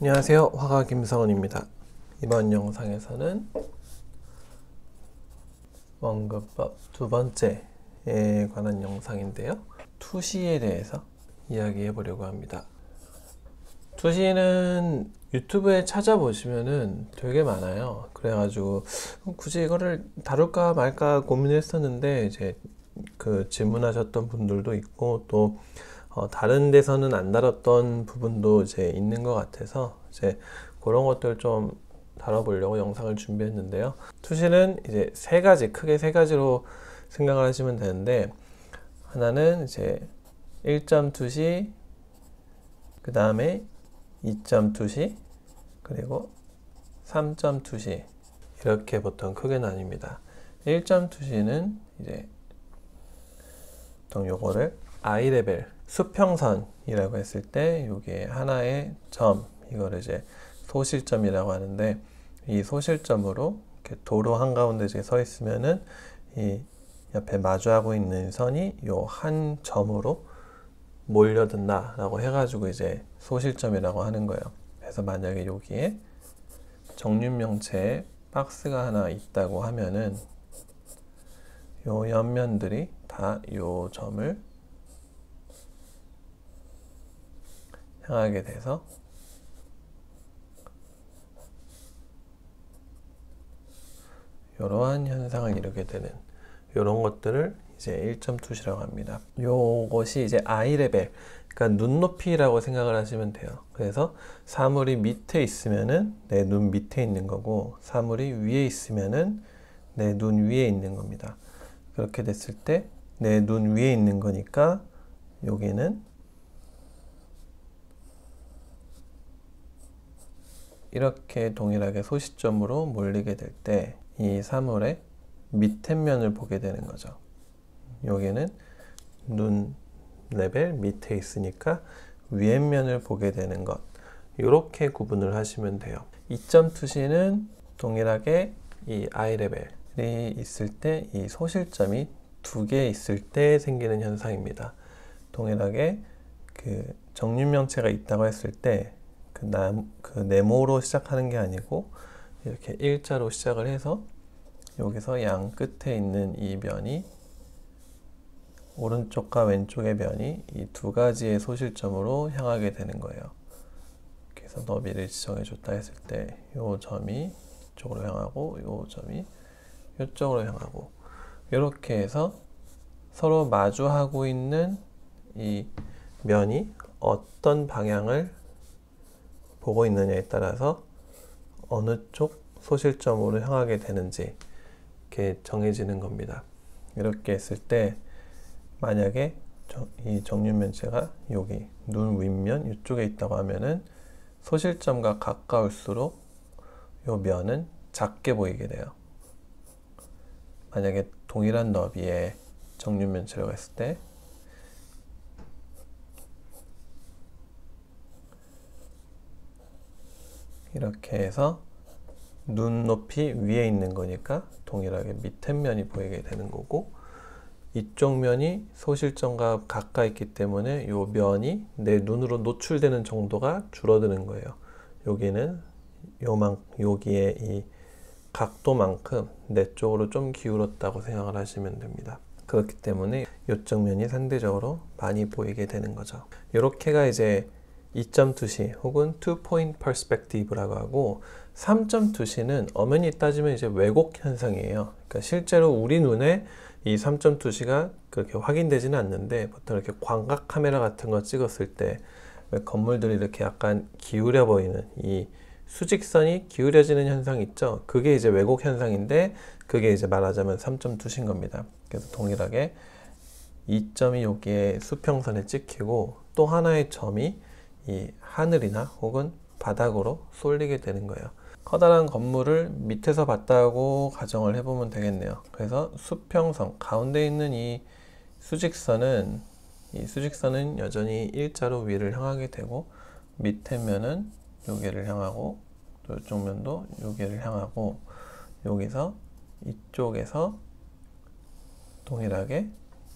안녕하세요. 화가 김성원입니다. 이번 영상에서는 원근법 두 번째에 관한 영상인데요. 투시에 대해서 이야기해 보려고 합니다. 투시는 유튜브에 찾아보시면은 되게 많아요. 그래가지고 굳이 이거를 다룰까 말까 고민했었는데 이제 질문하셨던 분들도 있고 또 다른 데서는 안 다뤘던 부분도 이제 있는 것 같아서 이제 그런 것들 좀 다뤄보려고 영상을 준비했는데요. 투시는 이제 크게 세 가지로 생각을 하시면 되는데, 하나는 이제 1점 투시, 그 다음에 2점 투시, 그리고 3점 투시, 이렇게 보통 크게 나뉩니다. 1점 투시는 이제 보통 요거를 I레벨 수평선이라고 했을 때 요게 하나의 점, 이거를 이제 소실점이라고 하는데, 이 소실점으로 이렇게 도로 한가운데 이제 서 있으면은 이 옆에 마주하고 있는 선이 요 한 점으로 몰려든다 라고 해가지고 이제 소실점이라고 하는 거예요. 그래서 만약에 여기에 정육면체에 박스가 하나 있다고 하면은 요 옆면들이 다 요 점을 향하게 돼서 이러한 현상을 이루게 되는 이런 것들을 이제 1점 투시라고 합니다. 요것이 이제 I레벨, 그러니까 눈높이라고 생각을 하시면 돼요. 그래서 사물이 밑에 있으면은 내 눈 밑에 있는 거고, 사물이 위에 있으면은 내 눈 위에 있는 겁니다. 그렇게 됐을 때 내 눈 위에 있는 거니까 여기는 이렇게 동일하게 소시점으로 몰리게 될 때 이 사물의 밑에 면을 보게 되는 거죠. 여기는 눈 레벨 밑에 있으니까 위에 면을 보게 되는 것, 이렇게 구분을 하시면 돼요. 2점 투시는 동일하게 이 I 레벨이 있을 때 이 소실점이 두 개 있을 때 생기는 현상입니다. 동일하게 정육면체가 있다고 했을 때 네모로 시작하는 게 아니고 이렇게 일자로 시작을 해서 여기서 양 끝에 있는 이 면이, 오른쪽과 왼쪽의 면이 이 두 가지의 소실점으로 향하게 되는 거예요. 그래서 너비를 지정해 줬다 했을 때 이 점이 이쪽으로 향하고 이 점이 이쪽으로 향하고, 이렇게 해서 서로 마주하고 있는 이 면이 어떤 방향을 보고 있느냐에 따라서 어느 쪽 소실점으로 향하게 되는지 이렇게 정해지는 겁니다. 이렇게 했을 때 만약에 이 정육면체가 여기 눈 윗면 이쪽에 있다고 하면은 소실점과 가까울수록 이 면은 작게 보이게 돼요. 만약에 동일한 너비의 정육면체라고 했을 때 이렇게 해서 눈높이 위에 있는 거니까 동일하게 밑에 면이 보이게 되는 거고, 이쪽 면이 소실점과 가까이 있기 때문에 이 면이 내 눈으로 노출되는 정도가 줄어드는 거예요. 여기는 여기에 이 각도만큼 내 쪽으로 좀 기울었다고 생각을 하시면 됩니다. 그렇기 때문에 이쪽 면이 상대적으로 많이 보이게 되는 거죠. 이렇게가 이제 2점 투시 혹은 2-point perspective라고 하고, 3점 투시는 엄연히 따지면 이제 왜곡 현상이에요. 그러니까 실제로 우리 눈에 이 3점 투시가 그렇게 확인되지는 않는데, 보통 이렇게 광각 카메라 같은 거 찍었을 때 왜 건물들이 이렇게 약간 기울여 보이는 이 수직선이 기울여지는 현상이 있죠. 그게 이제 왜곡 현상인데, 그게 이제 말하자면 3점 투시인 겁니다. 그래서 동일하게 2점이 여기에 수평선에 찍히고 또 하나의 점이 이 하늘이나 혹은 바닥으로 쏠리게 되는 거예요. 커다란 건물을 밑에서 봤다고 가정을 해보면 되겠네요. 그래서 수평선 가운데 있는 이 수직선은 여전히 일자로 위를 향하게 되고, 밑에 면은 여기를 향하고 또 이쪽 면도 여기를 향하고, 여기서 이쪽에서 동일하게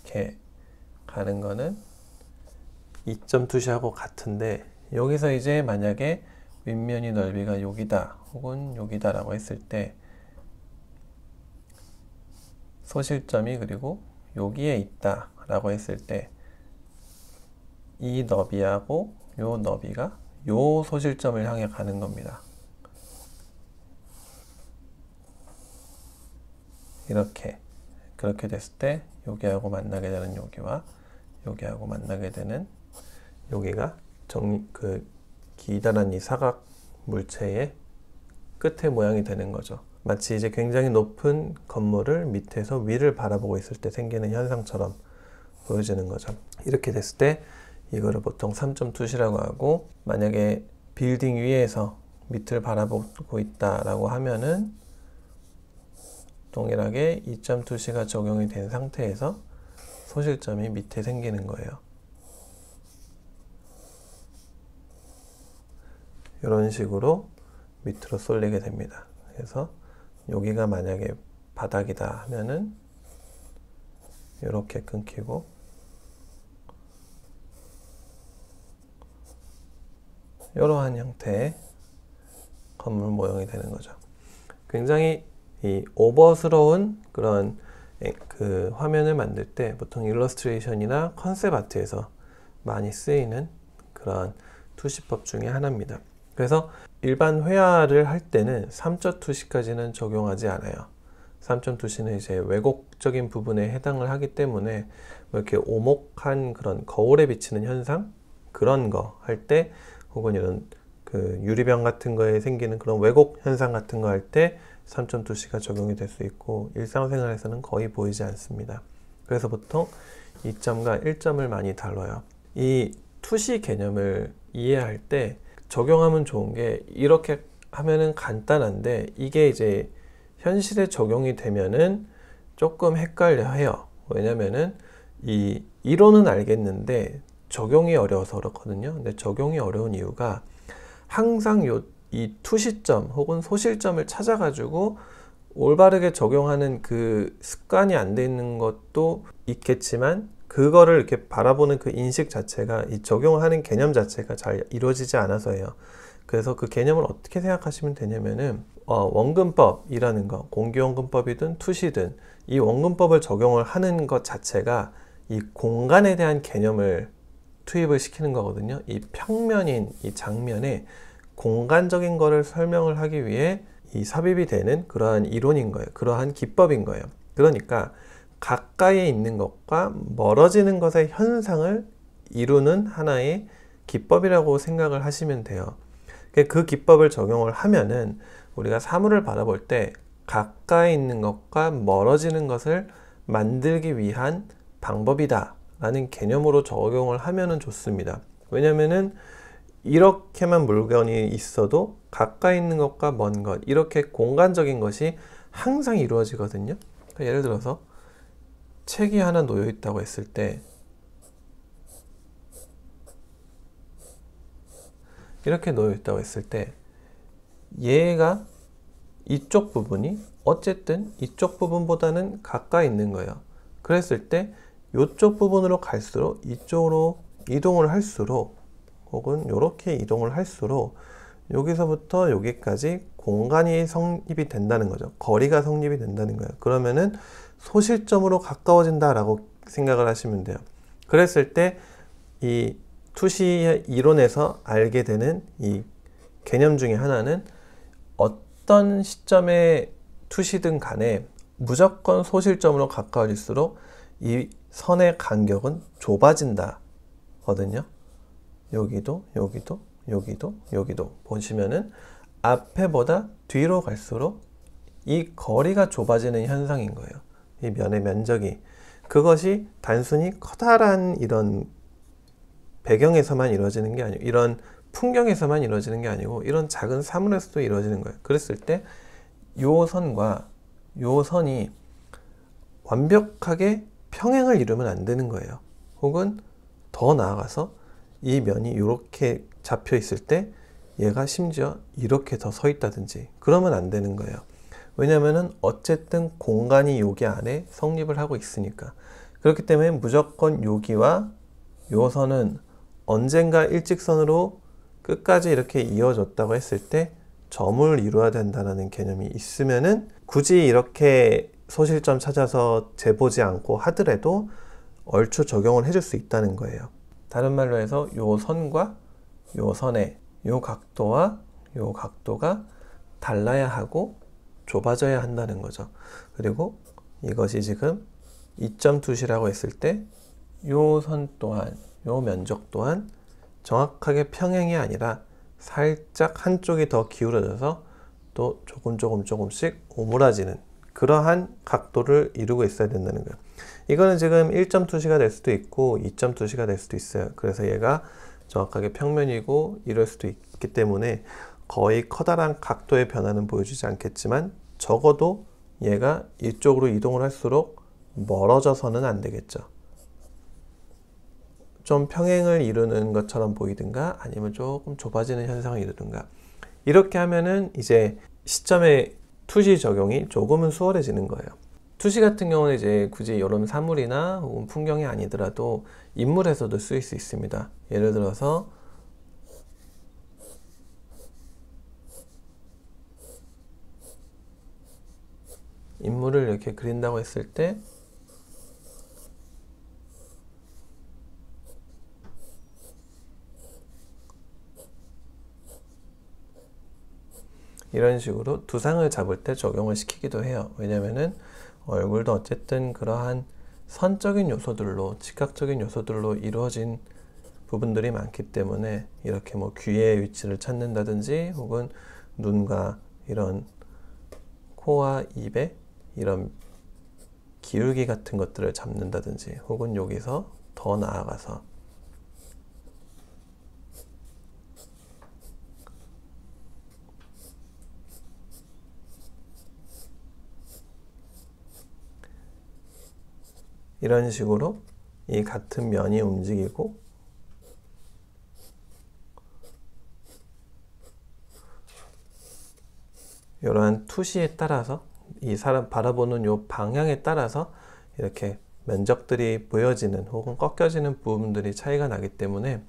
이렇게 가는 거는 2점 투시하고 같은데, 여기서 이제 만약에 윗면이 넓이가 여기다 혹은 여기다 라고 했을 때 소실점이 그리고 여기에 있다 라고 했을 때 이 너비하고 요 너비가 요 소실점을 향해 가는 겁니다. 그렇게 됐을 때 여기하고 만나게 되는 여기와 여기하고 만나게 되는 여기가 기다란 이 사각 물체의 끝의 모양이 되는 거죠. 마치 이제 굉장히 높은 건물을 밑에서 위를 바라보고 있을 때 생기는 현상처럼 보여지는 거죠. 이렇게 됐을 때 이거를 보통 3점 투시라고 하고, 만약에 빌딩 위에서 밑을 바라보고 있다라고 하면은 동일하게 2점 투시가 적용이 된 상태에서 소실점이 밑에 생기는 거예요. 이런 식으로 밑으로 쏠리게 됩니다. 그래서 여기가 만약에 바닥이다 하면은 이렇게 끊기고, 이러한 형태의 건물 모형이 되는 거죠. 굉장히 이 오버스러운 그런 그 화면을 만들 때 보통 일러스트레이션이나 컨셉 아트에서 많이 쓰이는 그런 투시법 중에 하나입니다. 그래서 일반 회화를 할 때는 3점 투시까지는 적용하지 않아요. 3점 투시는 이제 왜곡적인 부분에 해당을 하기 때문에 뭐 이렇게 오목한 그런 거울에 비치는 현상, 그런 거 할 때, 혹은 이런 그 유리병 같은 거에 생기는 그런 왜곡 현상 같은 거 할 때 3점 투시가 적용이 될 수 있고, 일상생활에서는 거의 보이지 않습니다. 그래서 보통 2점과 1점을 많이 다뤄요. 이 투시 개념을 이해할 때 적용하면 좋은 게, 이렇게 하면은 간단한데 이게 이제 현실에 적용이 되면은 조금 헷갈려 해요. 왜냐면은 이 이론은 알겠는데 적용이 어려워서 그렇거든요. 근데 적용이 어려운 이유가 항상 이 투시점 혹은 소실점을 찾아가지고 올바르게 적용하는 그 습관이 안 돼 있는 것도 있겠지만, 그거를 이렇게 바라보는 그 인식 자체가, 이 적용하는 개념 자체가 잘 이루어지지 않아서예요. 그래서 그 개념을 어떻게 생각하시면 되냐면은 원근법이라는 거, 공기원근법이든 투시든 이 원근법을 적용을 하는 것 자체가 이 공간에 대한 개념을 투입을 시키는 거거든요. 이 평면인 이 장면에 공간적인 거를 설명을 하기 위해 이 삽입이 되는 그러한 이론인 거예요. 그러한 기법인 거예요. 그러니까 가까이에 있는 것과 멀어지는 것의 현상을 이루는 하나의 기법이라고 생각을 하시면 돼요. 그 기법을 적용을 하면은 우리가 사물을 바라볼 때 가까이 있는 것과 멀어지는 것을 만들기 위한 방법이다 라는 개념으로 적용을 하면은 좋습니다. 왜냐면은 이렇게만 물건이 있어도 가까이 있는 것과 먼 것, 이렇게 공간적인 것이 항상 이루어지거든요. 그러니까 예를 들어서 책이 하나 놓여 있다고 했을 때, 이렇게 놓여 있다고 했을 때 얘가 이쪽 부분이 어쨌든 이쪽 부분보다는 가까이 있는 거예요. 그랬을 때 이쪽 부분으로 갈수록, 이쪽으로 이동을 할수록, 혹은 이렇게 이동을 할수록 여기서부터 여기까지 공간이 성립이 된다는 거죠. 거리가 성립이 된다는 거예요. 그러면은 소실점으로 가까워진다라고 생각을 하시면 돼요. 그랬을 때 이 투시 이론에서 알게 되는 이 개념 중에 하나는, 어떤 시점에 투시든 간에 무조건 소실점으로 가까워질수록 이 선의 간격은 좁아진다 거든요. 여기도 여기도 여기도 여기도 보시면은 앞에보다 뒤로 갈수록 이 거리가 좁아지는 현상인 거예요. 이 면의 면적이. 그것이 단순히 커다란 이런 배경에서만 이루어지는 게 아니고, 이런 풍경에서만 이루어지는 게 아니고, 이런 작은 사물에서도 이루어지는 거예요. 그랬을 때 요 선과 요 선이 완벽하게 평행을 이루면 안 되는 거예요. 혹은 더 나아가서 이 면이 이렇게 잡혀 있을 때 얘가 심지어 이렇게 더 서 있다든지 그러면 안 되는 거예요. 왜냐면은 어쨌든 공간이 여기 안에 성립을 하고 있으니까. 그렇기 때문에 무조건 여기와 요 선은 언젠가 일직선으로 끝까지 이렇게 이어졌다고 했을 때 점을 이루어야 된다는 개념이 있으면은 굳이 이렇게 소실점 찾아서 재보지 않고 하더라도 얼추 적용을 해줄 수 있다는 거예요. 다른 말로 해서 요 선과 요 선의 요 각도와 요 각도가 달라야 하고 좁아져야 한다는 거죠. 그리고 이것이 지금 2점 투시라고 했을 때 요 선 또한 요 면적 또한 정확하게 평행이 아니라 살짝 한쪽이 더 기울어져서 또 조금씩 오므라지는 그러한 각도를 이루고 있어야 된다는 거예요. 이거는 지금 1점 투시가 될 수도 있고 2점 투시가 될 수도 있어요. 그래서 얘가 정확하게 평면이고 이럴 수도 있기 때문에 거의 커다란 각도의 변화는 보여주지 않겠지만 적어도 얘가 이쪽으로 이동을 할수록 멀어져서는 안 되겠죠. 좀 평행을 이루는 것처럼 보이든가 아니면 조금 좁아지는 현상을 이루든가 이렇게 하면은 이제 시점의 투시 적용이 조금은 수월해지는 거예요. 투시 같은 경우는 이제 굳이 이런 사물이나 혹은 풍경이 아니더라도 인물에서도 쓰일 수 있습니다. 예를 들어서 인물을 이렇게 그린다고 했을 때 이런 식으로 두상을 잡을 때 적용을 시키기도 해요. 왜냐면은 얼굴도 어쨌든 그러한 선적인 요소들로, 직각적인 요소들로 이루어진 부분들이 많기 때문에 이렇게 뭐 귀의 위치를 찾는다든지 혹은 눈과 이런 코와 입의 이런 기울기 같은 것들을 잡는다든지 혹은 여기서 더 나아가서 이런 식으로 이 같은 면이 움직이고 이러한 투시에 따라서 이 사람 바라보는 요 방향에 따라서 이렇게 면적들이 보여지는 혹은 꺾여지는 부분들이 차이가 나기 때문에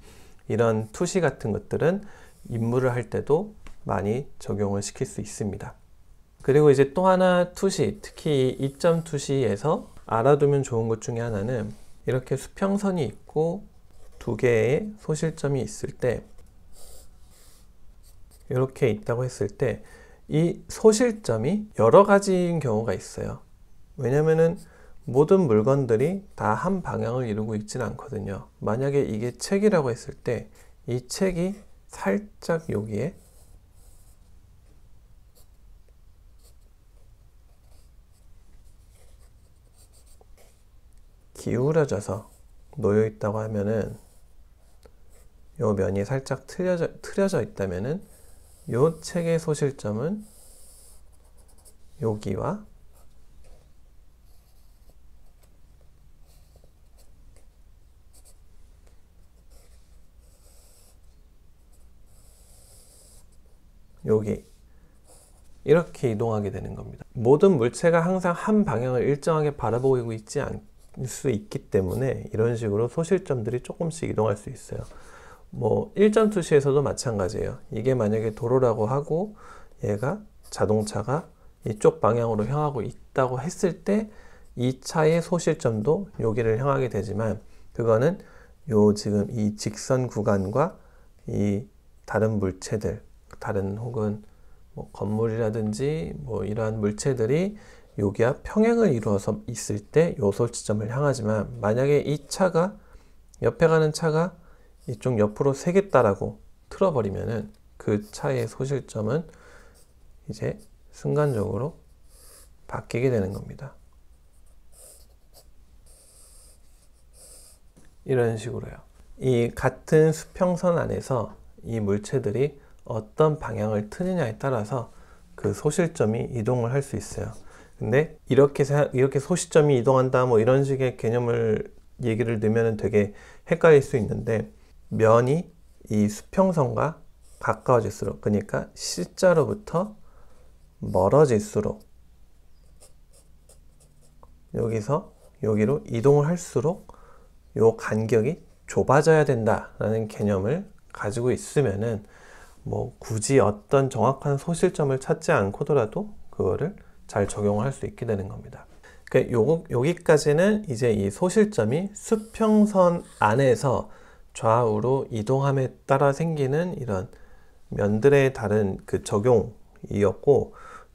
이런 투시 같은 것들은 인물을 할 때도 많이 적용을 시킬 수 있습니다. 그리고 이제 또 하나 투시, 특히 2점 투시에서 알아두면 좋은 것 중에 하나는 이렇게 수평선이 있고 두 개의 소실점이 있을 때 이렇게 있다고 했을 때 이 소실점이 여러 가지인 경우가 있어요. 왜냐면은 모든 물건들이 다 한 방향을 이루고 있지는 않거든요. 만약에 이게 책이라고 했을 때 이 책이 살짝 여기에 기울어져서 놓여 있다고 하면은 요 면이 살짝 틀어져 있다면은 요 책의 소실점은 여기와 여기 이렇게 이동하게 되는 겁니다. 모든 물체가 항상 한 방향을 일정하게 바라보고 있지 않을 수 있기 때문에 이런 식으로 소실점들이 조금씩 이동할 수 있어요. 뭐 1점 투시에서도 마찬가지예요. 이게 만약에 도로라고 하고 얘가 자동차가 이쪽 방향으로 향하고 있다고 했을 때 이 차의 소실점도 여기를 향하게 되지만 그거는 요 지금 이 직선 구간과 이 다른 물체들, 다른 혹은 뭐 건물이라든지 뭐 이러한 물체들이 여기와 평행을 이루어서 있을 때 요 소실점을 향하지만 만약에 이 차가 옆에 가는 차가 이쪽 옆으로 세겠다라고 틀어버리면은 그 차의 소실점은 이제 순간적으로 바뀌게 되는 겁니다. 이런 식으로요. 이 같은 수평선 안에서 이 물체들이 어떤 방향을 트느냐에 따라서 그 소실점이 이동을 할 수 있어요. 근데 이렇게 소실점이 이동한다 뭐 이런 식의 개념을 얘기를 넣으면 되게 헷갈릴 수 있는데 면이 이 수평선과 가까워질수록 그러니까 C자로부터 멀어질수록 여기서 여기로 이동을 할수록 요 간격이 좁아져야 된다라는 개념을 가지고 있으면은 뭐 굳이 어떤 정확한 소실점을 찾지 않고더라도 그거를 잘 적용할 수 있게 되는 겁니다. 그러니까 여기까지는 이제 이 소실점이 수평선 안에서 좌우로 이동함에 따라 생기는 이런 면들의 다른 그 적용이었고,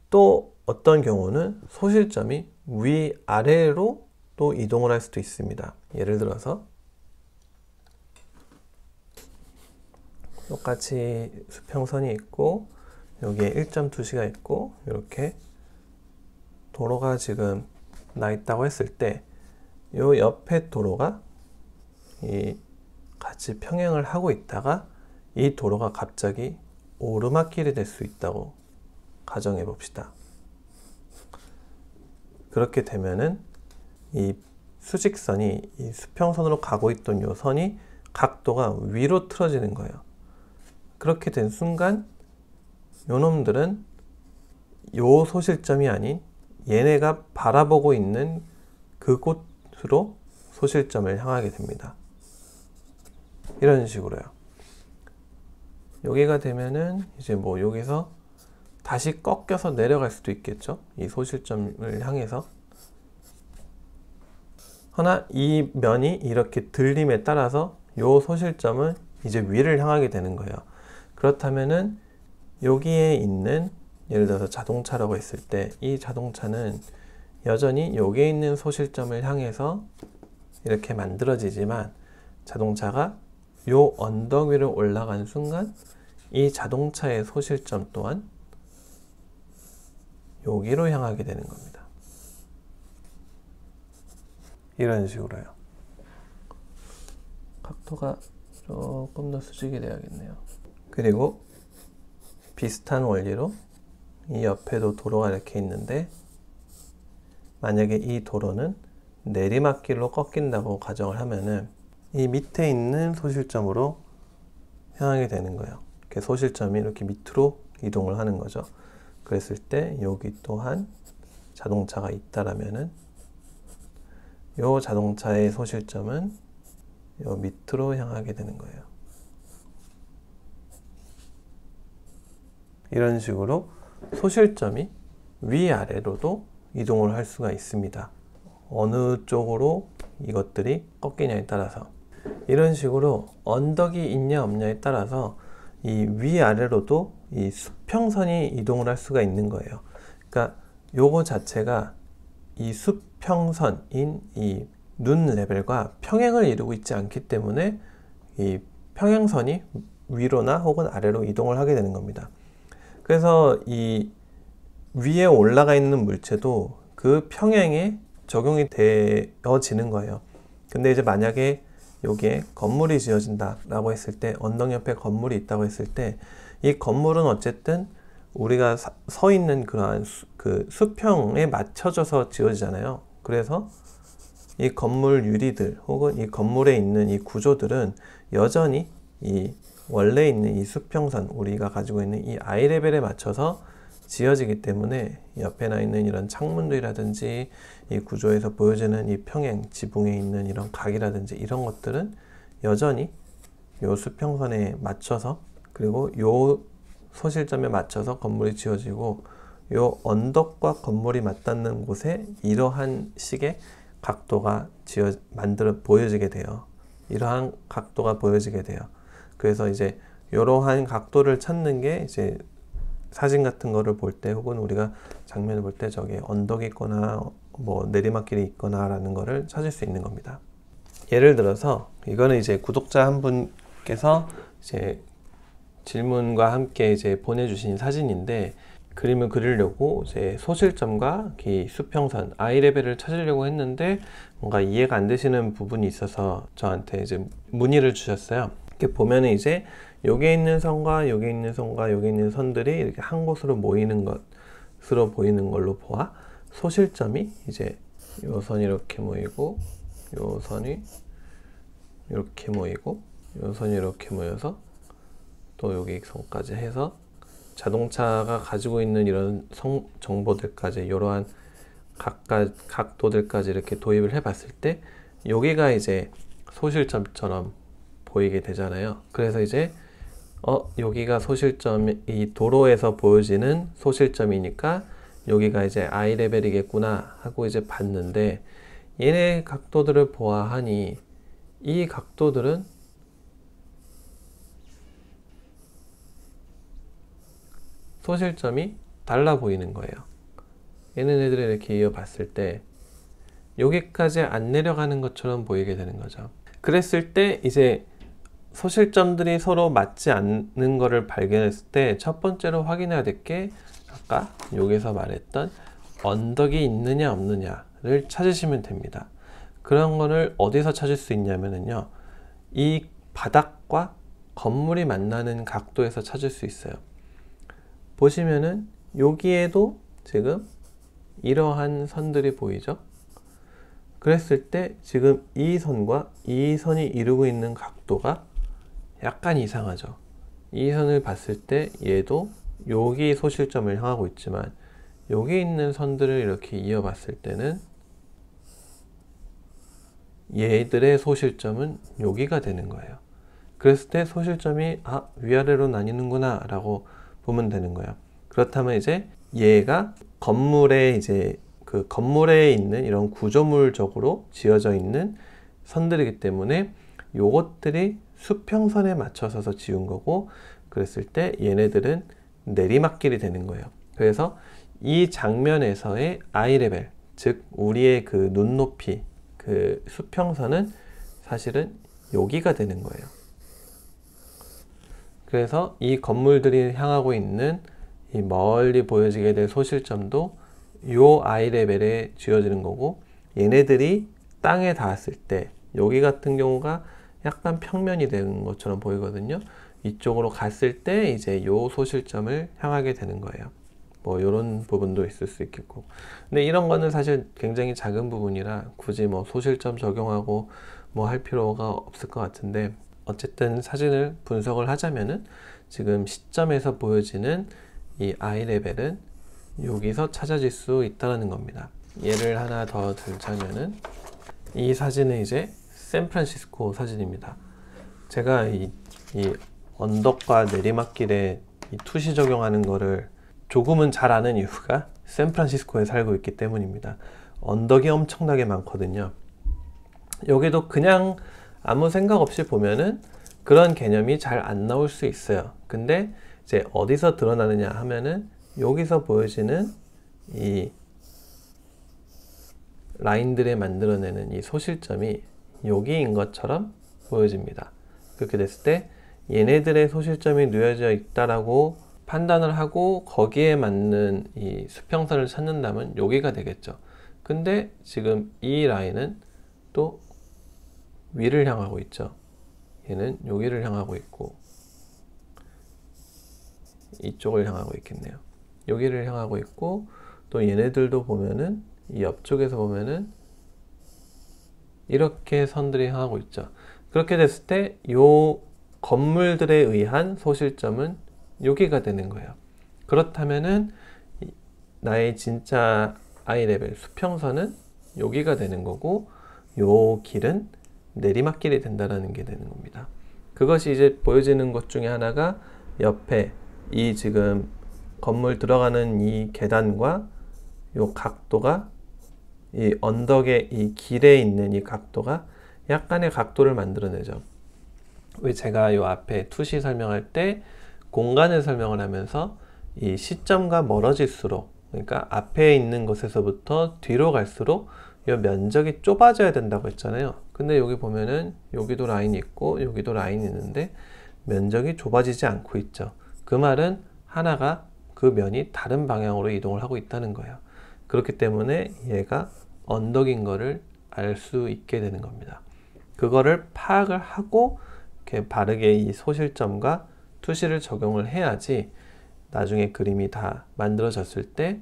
또 어떤 경우는 소실점이 위아래로 또 이동을 할 수도 있습니다. 예를 들어서 똑같이 수평선이 있고 여기에 1.2시가 있고 이렇게 도로가 지금 나 있다고 했을 때 요 옆에 도로가 같이 평행을 하고 있다가 이 도로가 갑자기 오르막길이 될 수 있다고 가정해 봅시다. 그렇게 되면은 이 수직선이 이 수평선으로 가고 있던 요 선이 각도가 위로 틀어지는 거예요. 그렇게 된 순간 요 놈들은 요 소실점이 아닌 얘네가 바라보고 있는 그곳으로 소실점을 향하게 됩니다. 이런 식으로요. 여기가 되면은 이제 뭐 여기서 다시 꺾여서 내려갈 수도 있겠죠. 이 소실점을 향해서. 허나 이 면이 이렇게 들림에 따라서 요 소실점은 이제 위를 향하게 되는 거예요. 그렇다면은 여기에 있는, 예를 들어서 자동차라고 했을 때 이 자동차는 여전히 여기에 있는 소실점을 향해서 이렇게 만들어지지만 자동차가 요 언덕 위로 올라간 순간 이 자동차의 소실점 또한 여기로 향하게 되는 겁니다. 이런 식으로요. 각도가 조금 더 수직이 돼야겠네요. 그리고 비슷한 원리로 이 옆에도 도로가 이렇게 있는데 만약에 이 도로는 내리막길로 꺾인다고 가정을 하면은 이 밑에 있는 소실점으로 향하게 되는 거예요. 이렇게 소실점이 이렇게 밑으로 이동을 하는 거죠. 그랬을 때 여기 또한 자동차가 있다라면은 요 자동차의 소실점은 요 밑으로 향하게 되는 거예요. 이런 식으로 소실점이 위아래로도 이동을 할 수가 있습니다. 어느 쪽으로 이것들이 꺾이냐에 따라서. 이런 식으로 언덕이 있냐 없냐에 따라서 이 위아래로도 이 수평선이 이동을 할 수가 있는 거예요. 그러니까 요거 자체가 이 수평선인 이 눈 레벨과 평행을 이루고 있지 않기 때문에 이 평행선이 위로나 혹은 아래로 이동을 하게 되는 겁니다. 그래서 이 위에 올라가 있는 물체도 그 평행에 적용이 되어지는 거예요. 근데 이제 만약에 여기에 건물이 지어진다 라고 했을 때, 언덕 옆에 건물이 있다고 했을 때 이 건물은 어쨌든 우리가 서 있는 그러한 그 수평에 맞춰져서 지어지잖아요. 그래서 이 건물 유리들 혹은 이 건물에 있는 이 구조들은 여전히 이 원래 있는 이 수평선, 우리가 가지고 있는 이 I 레벨에 맞춰서 지어지기 때문에 옆에 나 있는 이런 창문들이라든지 이 구조에서 보여지는 이 평행, 지붕에 있는 이런 각이라든지 이런 것들은 여전히 요 수평선에 맞춰서, 그리고 요 소실점에 맞춰서 건물이 지어지고, 요 언덕과 건물이 맞닿는 곳에 이러한 식의 각도가 보여지게 돼요. 이러한 각도가 보여지게 돼요. 그래서 이제 이러한 각도를 찾는 게 이제 사진 같은 거를 볼 때, 혹은 우리가 장면을 볼 때 저기 언덕이 있거나 뭐 내리막길이 있거나 라는 거를 찾을 수 있는 겁니다. 예를 들어서 이거는 이제 구독자 한 분께서 이제 질문과 함께 이제 보내주신 사진인데, 그림을 그리려고 이제 소실점과 이 수평선 I 레벨을 찾으려고 했는데 뭔가 이해가 안 되시는 부분이 있어서 저한테 이제 문의를 주셨어요. 이렇게 보면은 이제 여기에 있는 선과 여기 있는 선과 여기 있는 선들이 이렇게 한 곳으로 모이는 것으로 보이는 걸로 보아 소실점이 이제 요 선이 이렇게 모이고, 요 선이 이렇게 모이고, 요 선이 이렇게 모여서 또 여기 선까지 해서 자동차가 가지고 있는 이런 정보들까지, 이러한 각도들까지 이렇게 도입을 해 봤을 때 여기가 이제 소실점처럼 보이게 되잖아요. 그래서 이제 여기가 소실점, 이 도로에서 보여지는 소실점이니까 여기가 이제 I 레벨이겠구나 하고 이제 봤는데, 얘네 각도들을 보아하니 이 각도들은 소실점이 달라 보이는 거예요. 얘네들을 이렇게 이어봤을 때 여기까지 안 내려가는 것처럼 보이게 되는 거죠. 그랬을 때 이제 소실점들이 서로 맞지 않는 것을 발견했을 때 첫 번째로 확인해야 될 게 아까 여기서 말했던 언덕이 있느냐 없느냐를 찾으시면 됩니다. 그런 거를 어디서 찾을 수 있냐면요, 이 바닥과 건물이 만나는 각도에서 찾을 수 있어요. 보시면은 여기에도 지금 이러한 선들이 보이죠? 그랬을 때 지금 이 선과 이 선이 이루고 있는 각도가 약간 이상하죠. 이 선을 봤을 때 얘도 여기 소실점을 향하고 있지만 여기 있는 선들을 이렇게 이어봤을 때는 얘들의 소실점은 여기가 되는 거예요. 그랬을 때 소실점이 위아래로 나뉘는구나 라고 보면 되는 거예요. 그렇다면 이제 얘가 건물에 이제 그 건물에 있는 이런 구조물적으로 지어져 있는 선들이기 때문에 요것들이 수평선에 맞춰서 지은 거고, 그랬을 때 얘네들은 내리막길이 되는 거예요. 그래서 이 장면에서의 I 레벨, 즉 우리의 그 눈높이, 그 수평선은 사실은 여기가 되는 거예요. 그래서 이 건물들이 향하고 있는 이 멀리 보여지게 될 소실점도 요 I 레벨에 지어지는 거고, 얘네들이 땅에 닿았을 때 여기 같은 경우가 약간 평면이 되는 것처럼 보이거든요. 이쪽으로 갔을 때 이제 요 소실점을 향하게 되는 거예요. 뭐 이런 부분도 있을 수 있겠고, 근데 이런 거는 사실 굉장히 작은 부분이라 굳이 뭐 소실점 적용하고 뭐 할 필요가 없을 것 같은데, 어쨌든 사진을 분석을 하자면은 지금 시점에서 보여지는 이 I 레벨은 여기서 찾아질 수 있다는 겁니다. 예를 하나 더 들자면은 이 사진은 이제 샌프란시스코 사진입니다. 제가 이 언덕과 내리막길에 이 투시 적용하는 거를 조금은 잘 아는 이유가 샌프란시스코에 살고 있기 때문입니다. 언덕이 엄청나게 많거든요. 여기도 그냥 아무 생각 없이 보면은 그런 개념이 잘 안 나올 수 있어요. 근데 이제 어디서 드러나느냐 하면은 여기서 보여지는 이 라인들에 만들어내는 이 소실점이 여기인 것처럼 보여집니다. 그렇게 됐을 때 얘네들의 소실점이 놓여져 있다라고 판단을 하고 거기에 맞는 이 수평선을 찾는다면 여기가 되겠죠. 근데 지금 이 라인은 또 위를 향하고 있죠. 얘는 여기를 향하고 있고 이쪽을 향하고 있겠네요. 여기를 향하고 있고, 또 얘네들도 보면은 이 옆쪽에서 보면은 이렇게 선들이 향하고 있죠. 그렇게 됐을 때 요 건물들에 의한 소실점은 여기가 되는 거예요. 그렇다면은 나의 진짜 I 레벨 수평선은 여기가 되는 거고, 요 길은 내리막길이 된다라는 게 되는 겁니다. 그것이 이제 보여지는 것 중에 하나가 옆에 이 지금 건물 들어가는 이 계단과 요 각도가 이 언덕의 이 길에 있는 이 각도가 약간의 각도를 만들어내죠. 왜 제가 요 앞에 투시 설명할 때 공간을 설명을 하면서 이 시점과 멀어질수록, 그러니까 앞에 있는 곳에서부터 뒤로 갈수록 이 면적이 좁아져야 된다고 했잖아요. 근데 여기 보면은 여기도 라인이 있고 여기도 라인이 있는데 면적이 좁아지지 않고 있죠. 그 말은 하나가 그 면이 다른 방향으로 이동을 하고 있다는 거예요. 그렇기 때문에 얘가 언덕인 거를 알 수 있게 되는 겁니다. 그거를 파악을 하고 이렇게 바르게 이 소실점과 투시를 적용을 해야지 나중에 그림이 다 만들어졌을 때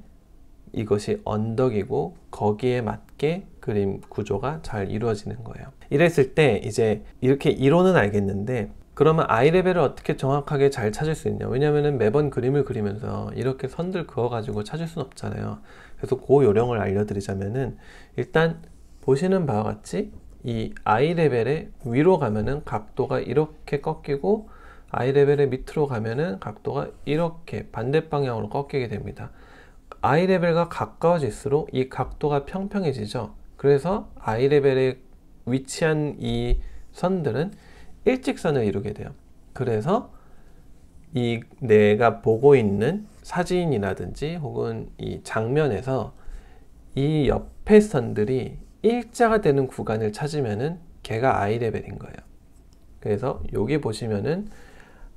이것이 언덕이고 거기에 맞게 그림 구조가 잘 이루어지는 거예요. 이랬을 때 이제 이렇게 이론은 알겠는데, 그러면 I 레벨을 어떻게 정확하게 잘 찾을 수 있냐? 왜냐면은 매번 그림을 그리면서 이렇게 선들 그어가지고 찾을 수는 없잖아요. 그래서 그 요령을 알려드리자면은, 일단 보시는 바와 같이 이 I 레벨의 위로 가면은 각도가 이렇게 꺾이고 I레벨의 밑으로 가면은 각도가 이렇게 반대 방향으로 꺾이게 됩니다. I레벨과 가까워질수록 이 각도가 평평해지죠. 그래서 I레벨에 위치한 이 선들은 일직선을 이루게 돼요. 그래서 이 내가 보고 있는 사진이라든지 혹은 이 장면에서 이 옆에 선들이 일자가 되는 구간을 찾으면은 걔가 I레벨인 거예요. 그래서 여기 보시면은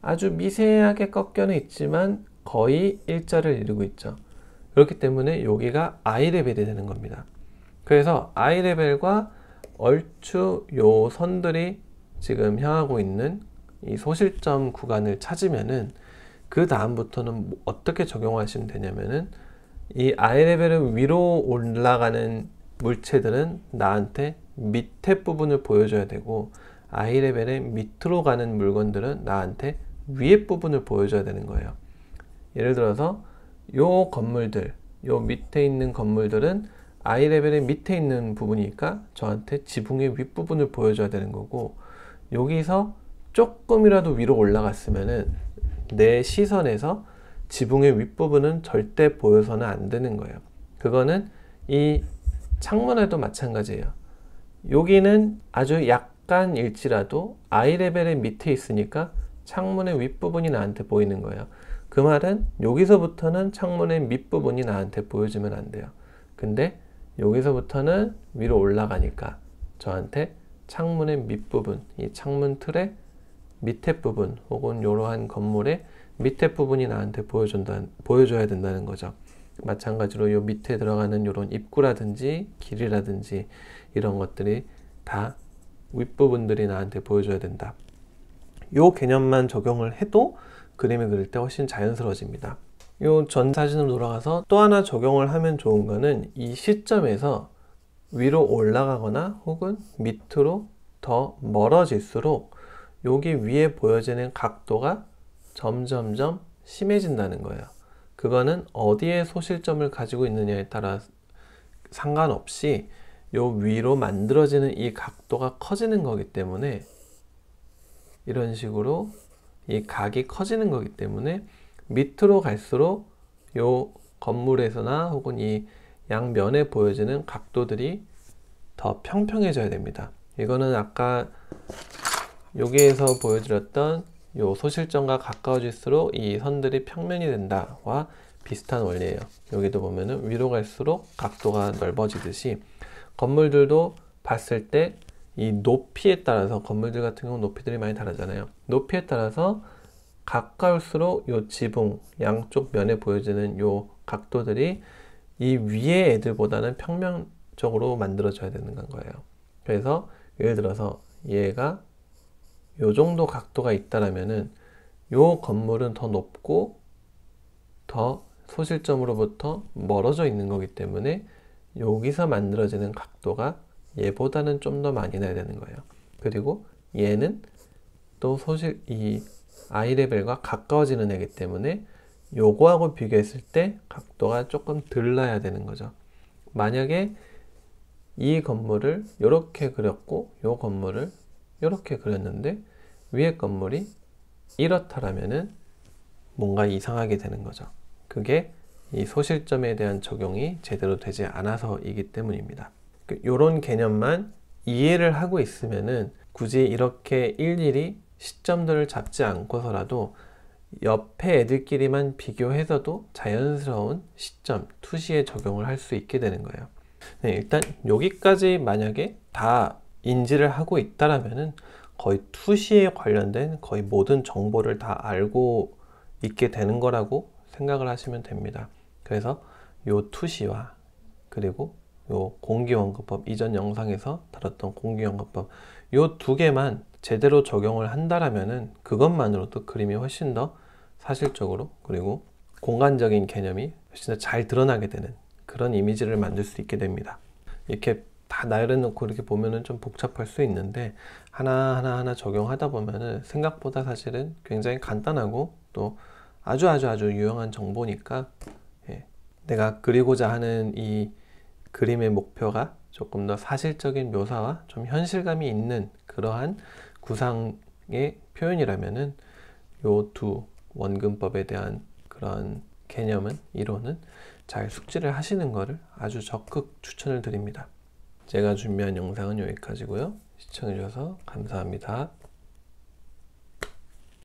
아주 미세하게 꺾여는 있지만 거의 일자를 이루고 있죠. 그렇기 때문에 여기가 I레벨이 되는 겁니다. 그래서 I레벨과 얼추 요 선들이 지금 향하고 있는 이 소실점 구간을 찾으면은 그 다음부터는 어떻게 적용하시면 되냐면은 이 I레벨을 위로 올라가는 물체들은 나한테 밑에 부분을 보여줘야 되고 I레벨의 밑으로 가는 물건들은 나한테 위에 부분을 보여줘야 되는 거예요. 예를 들어서 요 건물들, 요 밑에 있는 건물들은 I레벨의 밑에 있는 부분이니까 저한테 지붕의 윗부분을 보여줘야 되는 거고, 여기서 조금이라도 위로 올라갔으면은 내 시선에서 지붕의 윗부분은 절대 보여서는 안 되는 거예요. 그거는 이 창문에도 마찬가지예요. 여기는 아주 약간일지라도 I레벨의 밑에 있으니까 창문의 윗부분이 나한테 보이는 거예요. 그 말은 여기서부터는 창문의 밑부분이 나한테 보여주면 안 돼요. 근데 여기서부터는 위로 올라가니까 저한테 창문의 밑부분, 이 창문 틀의 밑에 부분 혹은 이러한 건물의 밑에 부분이 나한테 보여줘야 된다는 거죠. 마찬가지로 이 밑에 들어가는 이런 입구라든지 길이라든지 이런 것들이 다 윗부분들이 나한테 보여줘야 된다. 이 개념만 적용을 해도 그림을 그릴 때 훨씬 자연스러워집니다. 이 전 사진으로 돌아가서 또 하나 적용을 하면 좋은 거는 이 시점에서 위로 올라가거나 혹은 밑으로 더 멀어질수록 여기 위에 보여지는 각도가 점점점 심해진다는 거예요. 그거는 어디에 소실점을 가지고 있느냐에 따라 상관없이 요 위로 만들어지는 이 각도가 커지는 거기 때문에, 이런 식으로 이 각이 커지는 거기 때문에 밑으로 갈수록 요 건물에서나 혹은 이 양면에 보여지는 각도들이 더 평평해져야 됩니다. 이거는 아까 여기에서 보여드렸던 요 소실점과 가까워질수록 이 선들이 평면이 된다와 비슷한 원리예요. 여기도 보면은 위로 갈수록 각도가 넓어지듯이 건물들도 봤을 때 이 높이에 따라서, 건물들 같은 경우 높이들이 많이 다르잖아요. 높이에 따라서 가까울수록 요 지붕 양쪽 면에 보여지는 요 각도들이 이 위에 애들보다는 평면적으로 만들어져야 되는 거예요. 그래서 예를 들어서 얘가 요 정도 각도가 있다라면은 요 건물은 더 높고 더 소실점으로부터 멀어져 있는 거기 때문에 여기서 만들어지는 각도가 얘보다는 좀 더 많이 나야 되는 거예요. 그리고 얘는 또 이 I레벨과 가까워지는 애기 때문에 요거하고 비교했을 때 각도가 조금 덜 나야 되는 거죠. 만약에 이 건물을 이렇게 그렸고 요 건물을 이렇게 그렸는데 위에 건물이 이렇다라면은 뭔가 이상하게 되는 거죠. 그게 이 소실점에 대한 적용이 제대로 되지 않아서이기 때문입니다. 이런 개념만 이해를 하고 있으면은 굳이 이렇게 일일이 시점들을 잡지 않고서라도 옆에 애들끼리만 비교해서도 자연스러운 시점, 투시에 적용을 할 수 있게 되는 거예요. 네, 일단 여기까지 만약에 다 인지를 하고 있다라면은 거의 투시에 관련된 거의 모든 정보를 다 알고 있게 되는 거라고 생각을 하시면 됩니다. 그래서 요 투시와 그리고 요 공기원근법, 이전 영상에서 다뤘던 공기원근법, 요 두 개만 제대로 적용을 한다라면은 그것만으로도 그림이 훨씬 더 사실적으로 그리고 공간적인 개념이 훨씬 더 잘 드러나게 되는 그런 이미지를 만들 수 있게 됩니다. 이렇게 다 나열해놓고 이렇게 보면은 좀 복잡할 수 있는데 하나하나 적용하다 보면은 생각보다 사실은 굉장히 간단하고 또 아주 유용한 정보니까, 내가 그리고자 하는 이 그림의 목표가 조금 더 사실적인 묘사와 좀 현실감이 있는 그러한 구상의 표현이라면은 요 두 원근법에 대한 그런 개념은, 이론은 잘 숙지를 하시는 거를 아주 적극 추천을 드립니다. 제가 준비한 영상은 여기까지고요. 시청해주셔서 감사합니다.